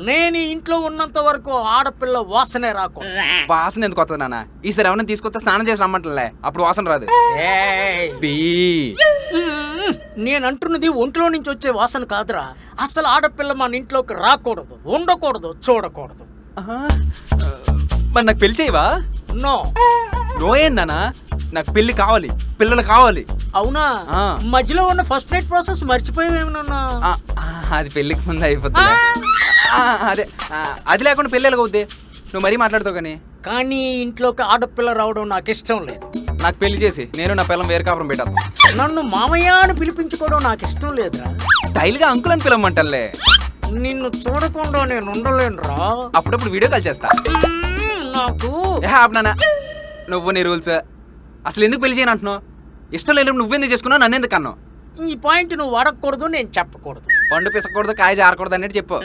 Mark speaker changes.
Speaker 1: నేను ఈ ఇంట్లో ఉన్నంత వరకు ఆడపిల్ల వాసనే రాకూడదు.
Speaker 2: వాసన ఎందుకు వస్తుంది నాన్న? ఈసారి ఎవరైనా తీసుకొస్తే స్నానం చేసి రమ్మంటలే, అప్పుడు వాసన రాదు.
Speaker 1: ఏయ్!
Speaker 2: బీ
Speaker 1: నేనంటున్నది ఒంట్లో నుంచి వచ్చే వాసన కాదురా. అసలు ఆడపిల్ల మన ఇంట్లోకి రాకూడదు, ఉండకూడదు, చూడకూడదు.
Speaker 2: మరి నాకు పెళ్లి చేయవా?
Speaker 1: నో.
Speaker 2: నో ఏంటన్నా? నాకు పెళ్లి కావాలి, పిల్లలు కావాలి.
Speaker 1: అవునా?
Speaker 2: ఆ.
Speaker 1: మధ్యలో ఉన్న ఫస్ట్ నైట్ ప్రాసెస్ మర్చిపోయావేమన్నా?
Speaker 2: అది పెళ్లికి ముందు అయిపోతుంది. అదే అది లేకుండా పెళ్ళి ఎలాగవుద్ది? నువ్వు మరీ మాట్లాడుతావు కానీ.
Speaker 1: కానీ ఇంట్లోకి ఆడపిల్ల రావడం నాకు ఇష్టం లేదు.
Speaker 2: నాకు పెళ్లి చేసి నేను నా పిల్లం వేరు కాపురం పెట్టాను.
Speaker 1: నన్ను మామయ్య అని పిలిపించుకోవడం నాకు ఇష్టం లేదురా.
Speaker 2: స్టైల్గా అంకుల్ అని పిలవమంటలే.
Speaker 1: నిన్ను చూడకుండా నేను ఉండలేనురా.
Speaker 2: అప్పుడప్పుడు వీడియో కాల్ చేస్తా.
Speaker 1: నాకు
Speaker 2: ఆపనా? నువ్వు నీ రూల్స్. అసలు ఎందుకు పెళ్లి చేయను అంటున్నావు? ఇష్టం లేనప్పుడు నువ్వెందుకు చేసుకున్నావు, నన్ను ఎందుకు అన్నావు?
Speaker 1: ఈ పాయింట్ నువ్వు అడగకూడదు, నేను చెప్పకూడదు.
Speaker 2: పండు పిసకూడదు, కాయ జారకూడదు అన్నట్టు చెప్పు.